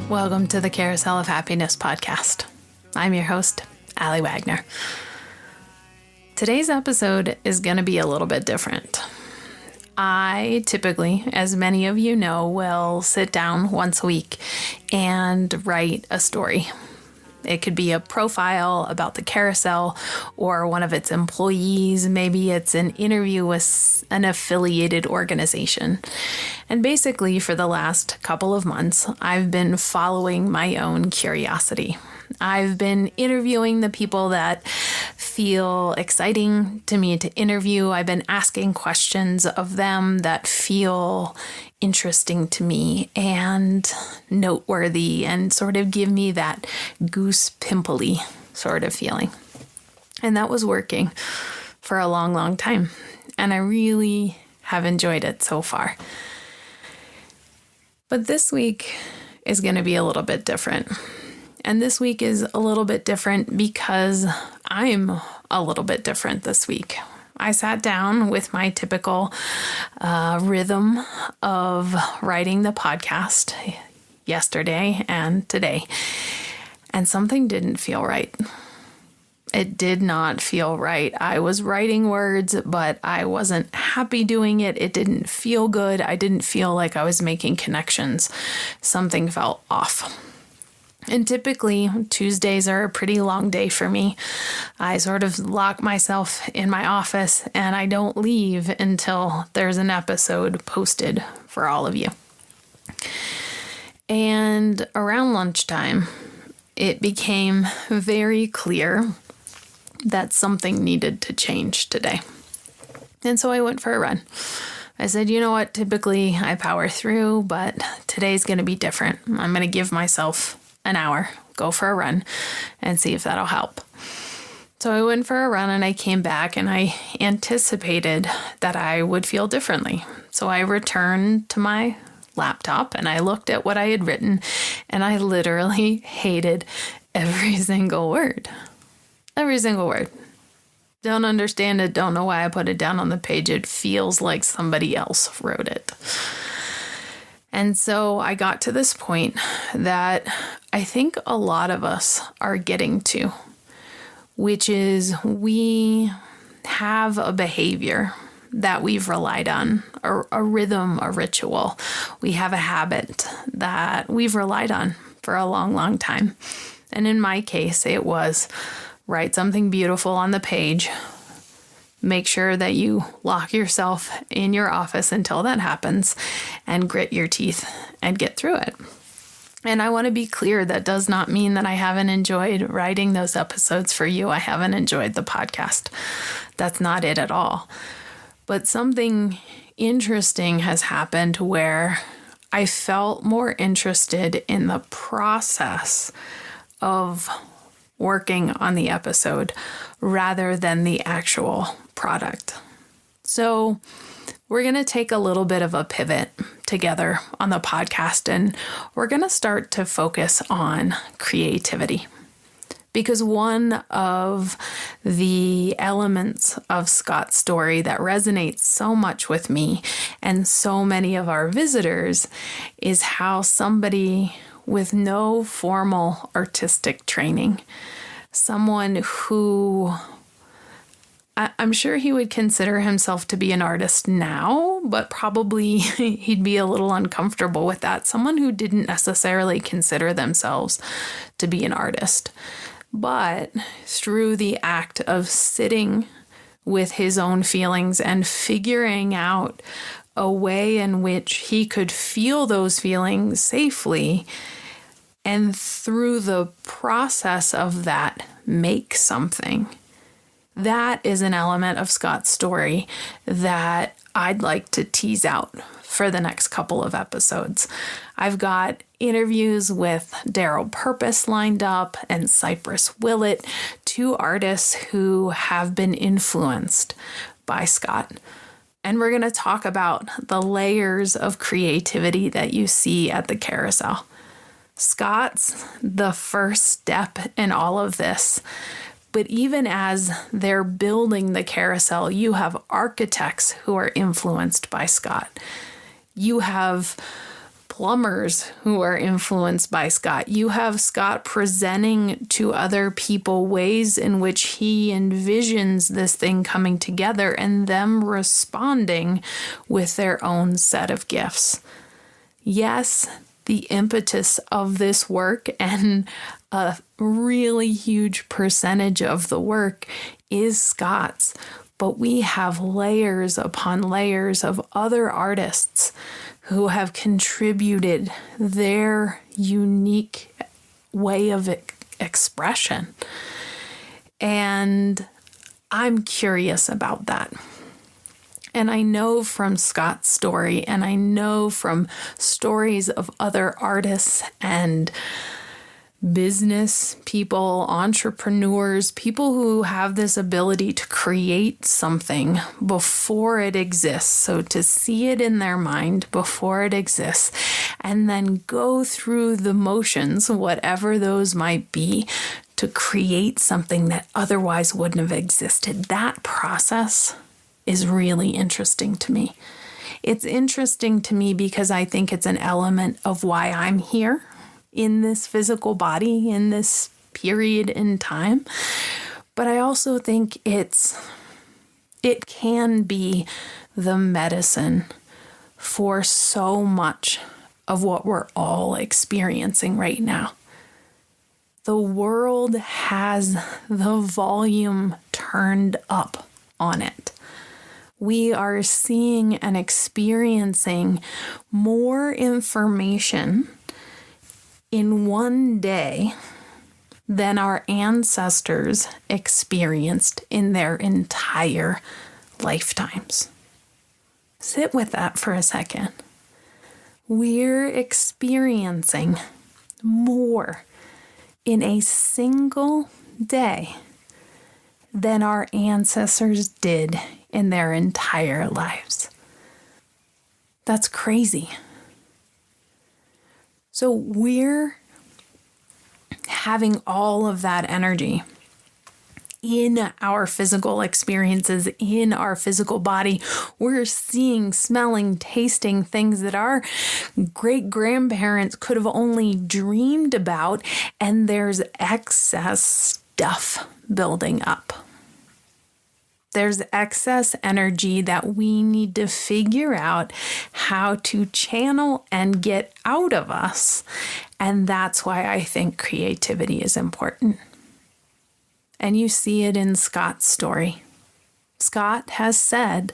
Welcome to the Carousel of Happiness podcast. I'm your host, Allie Wagner. Today's episode is going to be a little bit different. I typically, as many of you know, will sit down once a week and write a story. It could be a profile about the carousel or one of its employees. Maybe it's an interview with an affiliated organization. And basically, for the last couple of months, I've been following my own curiosity. I've been interviewing the people that feel exciting to me to interview. I've been asking questions of them that feel interesting to me and noteworthy and sort of give me that goose pimply sort of feeling. And that was working for a long, long time. And I really have enjoyed it so far. But this week is going to be a little bit different. And this week is a little bit different because I'm a little bit different this week. I sat down with my typical rhythm of writing the podcast yesterday and today, and something didn't feel right. It did not feel right. I was writing words, but I wasn't happy doing it. It didn't feel good. I didn't feel like I was making connections. Something felt off. And typically, Tuesdays are a pretty long day for me. I sort of lock myself in my office and I don't leave until there's an episode posted for all of you. And around lunchtime, it became very clear that something needed to change today. And so I went for a run. I said, you know what, typically I power through, but today's going to be different. I'm going to give myself an hour, go for a run, and see if that'll help. So I went for a run and I came back and I anticipated that I would feel differently. So I returned to my laptop and I looked at what I had written and I literally hated every single word. Every single word. Don't understand it. Don't know why I put it down on the page. It feels like somebody else wrote it. And so I got to this point that I think a lot of us are getting to, which is we have a behavior that we've relied on, a rhythm, a ritual. We have a habit that we've relied on for a long, long time. And in my case, it was write something beautiful on the page. Make sure that you lock yourself in your office until that happens and grit your teeth and get through it. And I want to be clear, that does not mean that I haven't enjoyed writing those episodes for you. I haven't enjoyed the podcast. That's not it at all. But something interesting has happened where I felt more interested in the process of working on the episode rather than the actual product. So we're going to take a little bit of a pivot together on the podcast and we're going to start to focus on creativity. Because one of the elements of Scott's story that resonates so much with me and so many of our visitors is how somebody with no formal artistic training, someone who I'm sure he would consider himself to be an artist now, but probably he'd be a little uncomfortable with that. Someone who didn't necessarily consider themselves to be an artist, but through the act of sitting with his own feelings and figuring out a way in which he could feel those feelings safely, and through the process of that, make something. That is an element of Scott's story that I'd like to tease out for the next couple of episodes. I've got interviews with Daryl Purpose lined up and Cypress Willett, two artists who have been influenced by Scott. And we're going to talk about the layers of creativity that you see at the carousel. Scott's the first step in all of this. But even as they're building the carousel, you have architects who are influenced by Scott. You have plumbers who are influenced by Scott. You have Scott presenting to other people ways in which he envisions this thing coming together and them responding with their own set of gifts. Yes, the impetus of this work and a really huge percentage of the work is Scott's, but we have layers upon layers of other artists who have contributed their unique way of expression. And I'm curious about that. And I know from Scott's story, and I know from stories of other artists and business people, entrepreneurs, people who have this ability to create something before it exists. So to see it in their mind before it exists, and then go through the motions, whatever those might be, to create something that otherwise wouldn't have existed. That process is really interesting to me. It's interesting to me because I think it's an element of why I'm here in this physical body, in this period in time. But I also think it can be the medicine for so much of what we're all experiencing right now. The world has the volume turned up on it. We are seeing and experiencing more information in one day than our ancestors experienced in their entire lifetimes. Sit with that for a second. We're experiencing more in a single day than our ancestors did in their entire lives. That's crazy. So we're having all of that energy in our physical experiences, in our physical body. We're seeing, smelling, tasting things that our great-grandparents could have only dreamed about, and there's excess stuff building up. There's excess energy that we need to figure out how to channel and get out of us. And that's why I think creativity is important. And you see it in Scott's story. Scott has said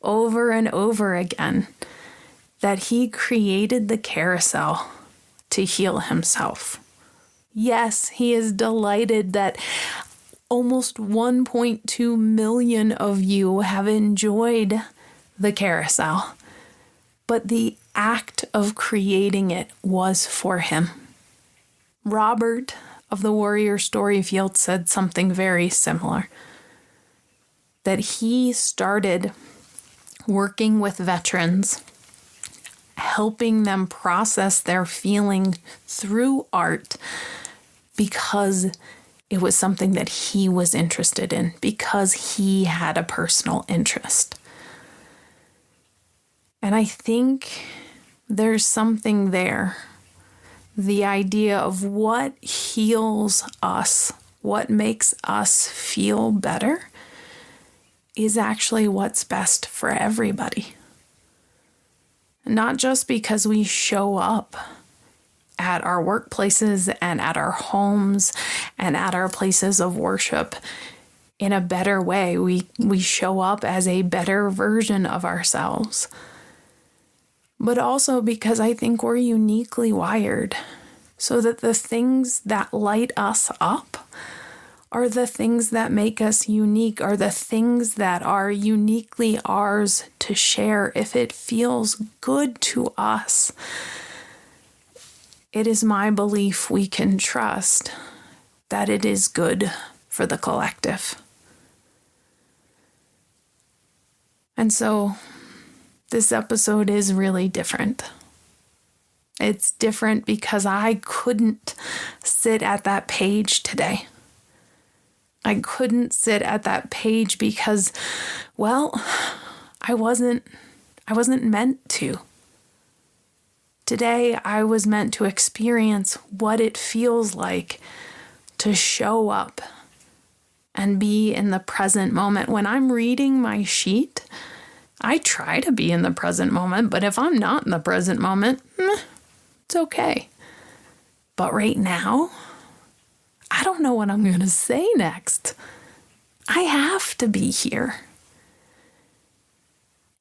over and over again that he created the carousel to heal himself. Yes, he is delighted that almost 1.2 million of you have enjoyed the carousel, but the act of creating it was for him. Robert of the Warrior Story Field said something very similar, that he started working with veterans, helping them process their feeling through art because it was something that he was interested in, because he had a personal interest. And I think there's something there. The idea of what heals us, what makes us feel better, is actually what's best for everybody. Not just because we show up at our workplaces and at our homes and at our places of worship in a better way. We show up as a better version of ourselves. But also because I think we're uniquely wired so that the things that light us up are the things that make us unique, are the things that are uniquely ours to share. If it feels good to us, it is my belief we can trust that it is good for the collective. And so this episode is really different. It's different because I couldn't sit at that page today. I couldn't sit at that page because, well, I wasn't meant to. Today, I was meant to experience what it feels like to show up and be in the present moment. When I'm reading my sheet, I try to be in the present moment, but if I'm not in the present moment, it's okay. But right now, I don't know what I'm going to say next. I have to be here.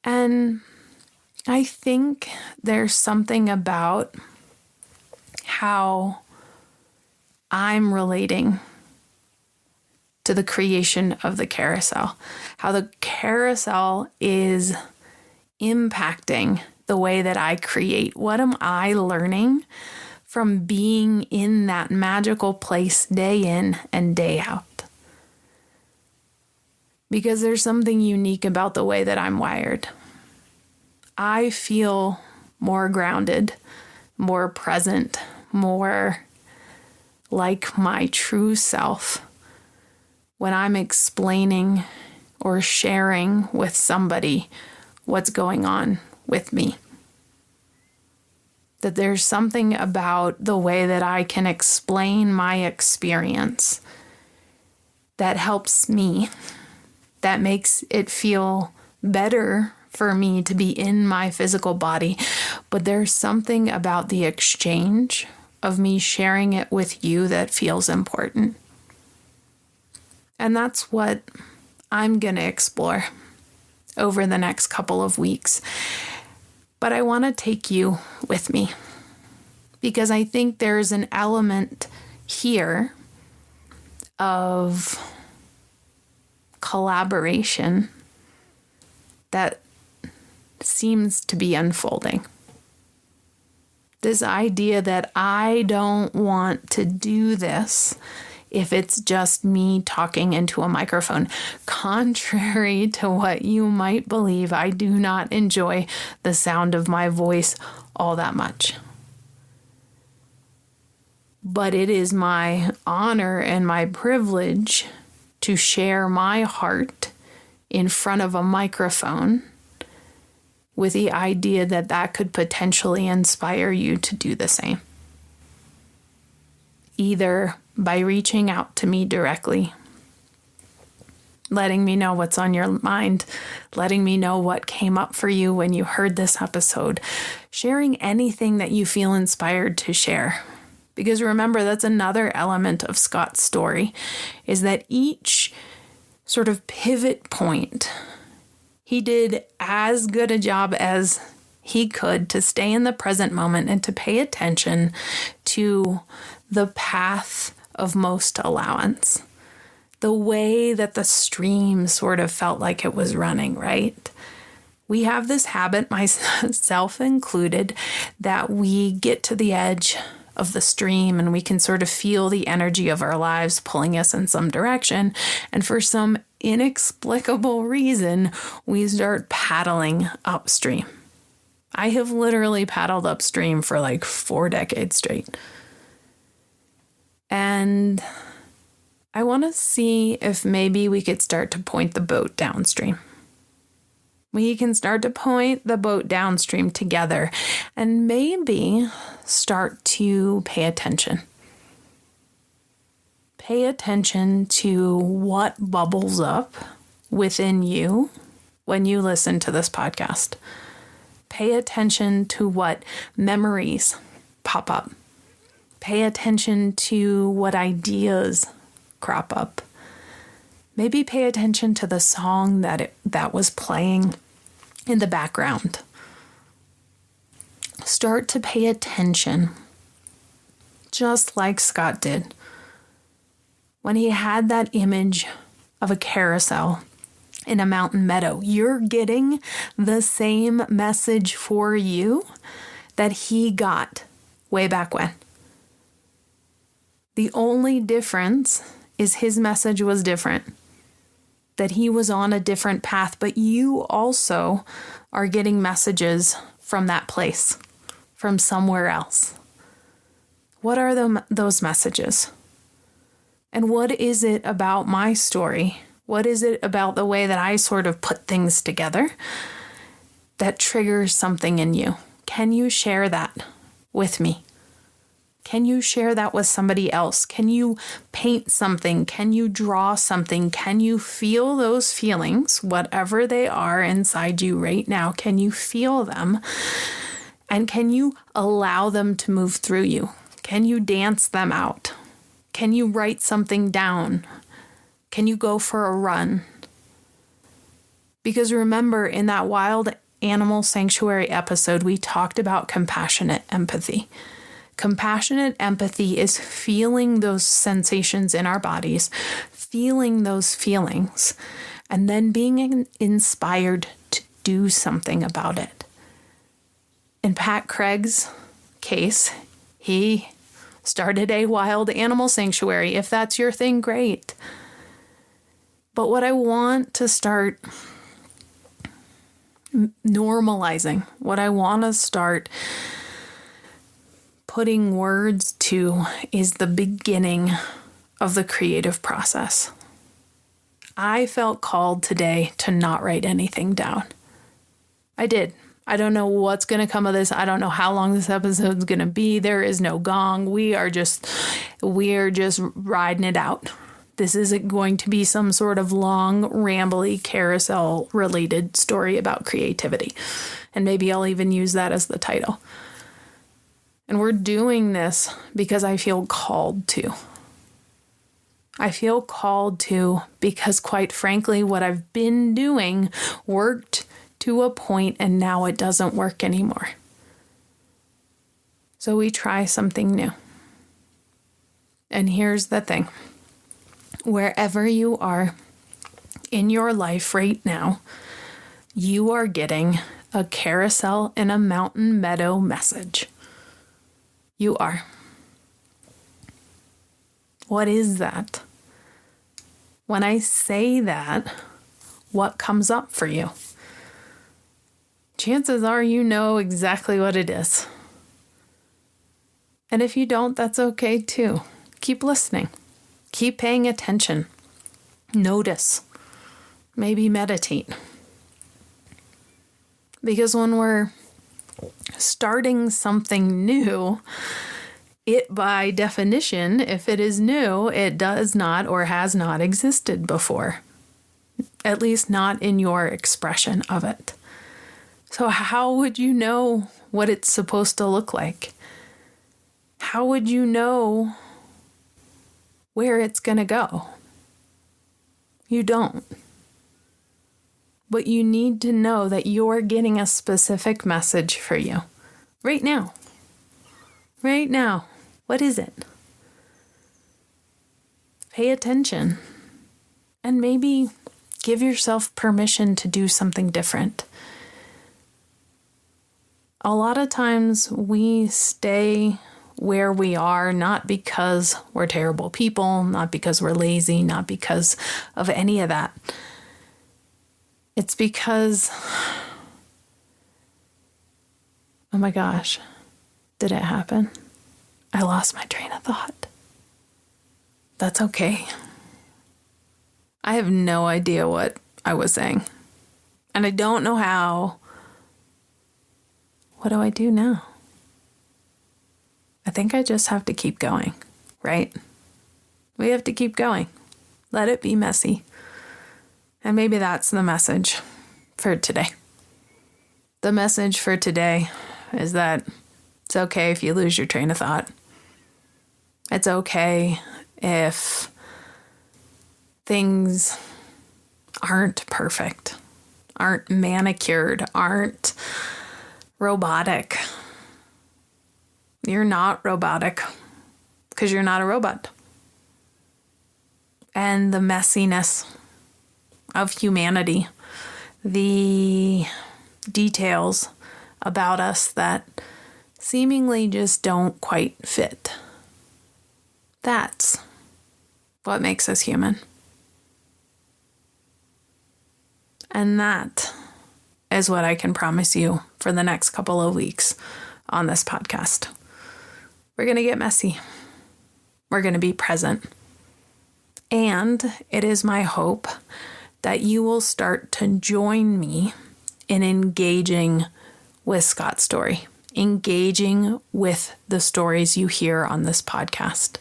And I think there's something about how I'm relating to the creation of the carousel, how the carousel is impacting the way that I create. What am I learning from being in that magical place day in and day out? Because there's something unique about the way that I'm wired. I feel more grounded, more present, more like my true self when I'm explaining or sharing with somebody what's going on with me. That there's something about the way that I can explain my experience that helps me, that makes it feel better for me to be in my physical body. But there's something about the exchange of me sharing it with you that feels important. And that's what I'm going to explore over the next couple of weeks. But I want to take you with me because I think there's an element here of collaboration that seems to be unfolding. This idea that I don't want to do this if it's just me talking into a microphone. Contrary to what you might believe, I do not enjoy the sound of my voice all that much. But it is my honor and my privilege to share my heart in front of a microphone with the idea that that could potentially inspire you to do the same. Either by reaching out to me directly, letting me know what's on your mind, letting me know what came up for you when you heard this episode, sharing anything that you feel inspired to share. Because remember, that's another element of Scott's story, is that each sort of pivot point, he did as good a job as he could to stay in the present moment and to pay attention to the path of most allowance, the way that the stream sort of felt like it was running, right? We have this habit, myself included, that we get to the edge of the stream and we can sort of feel the energy of our lives pulling us in some direction. And for some inexplicable reason, we start paddling upstream. I have literally paddled upstream for like 4 decades straight. And I want to see if maybe we could start to point the boat downstream. We can start to point the boat downstream together and maybe start to pay attention. Pay attention to what bubbles up within you when you listen to this podcast. Pay attention to what memories pop up. Pay attention to what ideas crop up. Maybe pay attention to the song that was playing in the background. Start to pay attention, just like Scott did. When he had that image of a carousel in a mountain meadow, you're getting the same message for you that he got way back when. The only difference is his message was different, that he was on a different path, but you also are getting messages from that place, from somewhere else. What are those messages? And what is it about my story? What is it about the way that I sort of put things together that triggers something in you? Can you share that with me? Can you share that with somebody else? Can you paint something? Can you draw something? Can you feel those feelings, whatever they are inside you right now? Can you feel them? And can you allow them to move through you? Can you dance them out? Can you write something down? Can you go for a run? Because remember, in that wild animal sanctuary episode, we talked about compassionate empathy. Compassionate empathy is feeling those sensations in our bodies, feeling those feelings, and then being inspired to do something about it. In Pat Craig's case, he started a wild animal sanctuary. If that's your thing, great. But what I want to start normalizing, what I want to start putting words to, is the beginning of the creative process. I felt called today to not write anything down. I did. I don't know what's going to come of this. I don't know how long this episode is going to be. There is no gong. We are just riding it out. This isn't going to be some sort of long, rambly, carousel-related story about creativity. And maybe I'll even use that as the title. And we're doing this because I feel called to. I feel called to because, quite frankly, what I've been doing worked to a point, and now it doesn't work anymore. So we try something new. And here's the thing. Wherever you are in your life right now, you are getting a carousel in a mountain meadow message. You are. What is that? When I say that, what comes up for you? Chances are you know exactly what it is. And if you don't, that's okay too. Keep listening. Keep paying attention. Notice. Maybe meditate. Because when we're starting something new, it by definition, if it is new, it does not or has not existed before. At least not in your expression of it. So how would you know what it's supposed to look like? How would you know where it's going to go? You don't. But you need to know that you're getting a specific message for you. Right now. Right now. What is it? Pay attention. And maybe give yourself permission to do something different. A lot of times we stay where we are, not because we're terrible people, not because we're lazy, not because of any of that. It's because, oh my gosh, did it happen? I lost my train of thought. That's okay. I have no idea what I was saying. And I don't know how. What do I do now? I think I just have to keep going, right? We have to keep going. Let it be messy. And maybe that's the message for today. The message for today is that it's okay if you lose your train of thought. It's okay if things aren't perfect, aren't manicured, aren't robotic. You're not robotic because you're not a robot. And the messiness of humanity, the details about us that seemingly just don't quite fit. That's what makes us human. And that is what I can promise you for the next couple of weeks on this podcast. We're going to get messy. We're going to be present. And it is my hope that you will start to join me in engaging with Scott's story, engaging with the stories you hear on this podcast.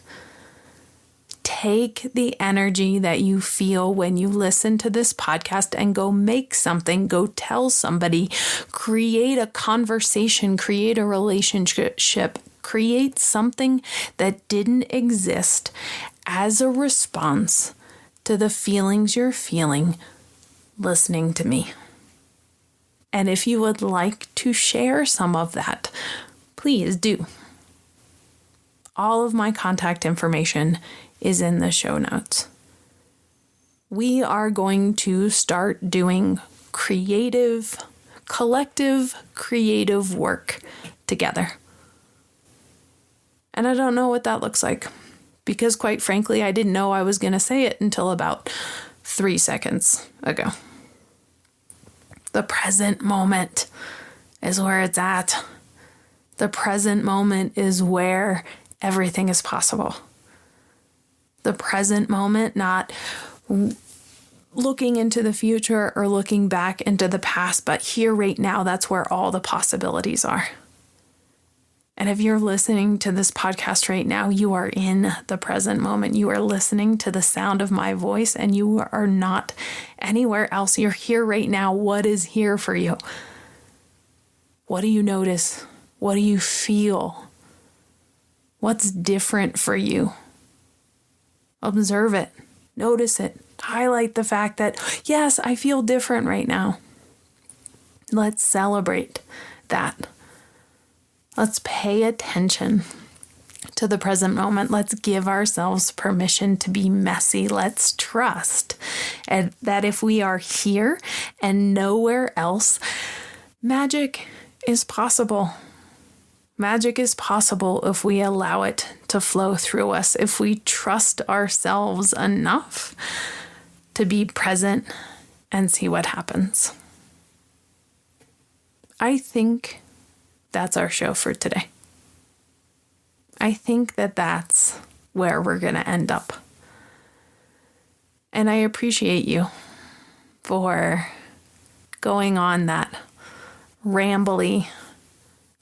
Take the energy that you feel when you listen to this podcast and go make something, go tell somebody, create a conversation, create a relationship, create something that didn't exist as a response to the feelings you're feeling listening to me. And if you would like to share some of that, please do. All of my contact information is in the show notes. We are going to start doing collective creative work together. And I don't know what that looks like, because quite frankly, I didn't know I was going to say it until about 3 seconds ago. The present moment is where it's at. The present moment is where everything is possible. The present moment, not looking into the future or looking back into the past, but here right now, that's where all the possibilities are. And if you're listening to this podcast right now, you are in the present moment. You are listening to the sound of my voice, and you are not anywhere else. You're here right now. What is here for you? What do you notice? What do you feel? What's different for you? Observe it. Notice it. Highlight the fact that, yes, I feel different right now. Let's celebrate that. Let's pay attention to the present moment. Let's give ourselves permission to be messy. Let's trust that if we are here and nowhere else, magic is possible. Magic is possible if we allow it to flow through us, if we trust ourselves enough to be present and see what happens. I think that's our show for today. I think that that's where we're going to end up. And I appreciate you for going on that rambly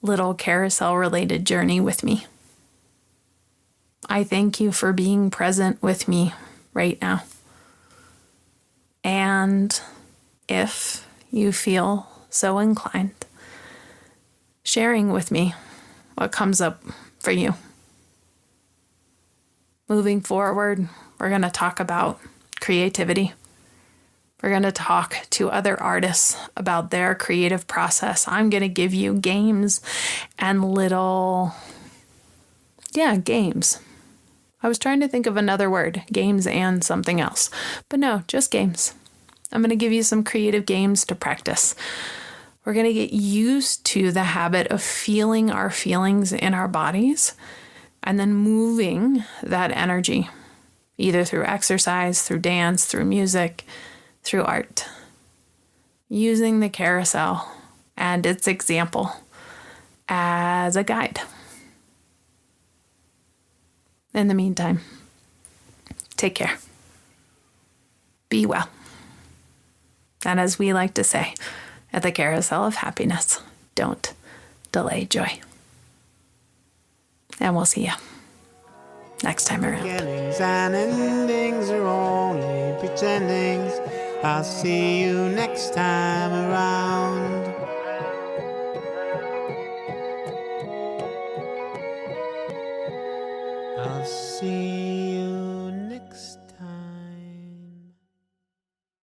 little carousel-related journey with me. I thank you for being present with me right now. And if you feel so inclined, sharing with me what comes up for you. Moving forward, we're going to talk about creativity. We're going to talk to other artists about their creative process. I'm going to give you games and games. I was trying to think of another word, games and something else, but no, just games. I'm going to give you some creative games to practice. We're going to get used to the habit of feeling our feelings in our bodies and then moving that energy, either through exercise, through dance, through music, through art, using the carousel and its example as a guide. In the meantime, take care. Be well. And as we like to say at the Carousel of Happiness, don't delay joy. And we'll see you next time around. Beginnings and endings are only pretendings. I'll see you next time around. I'll see you next time.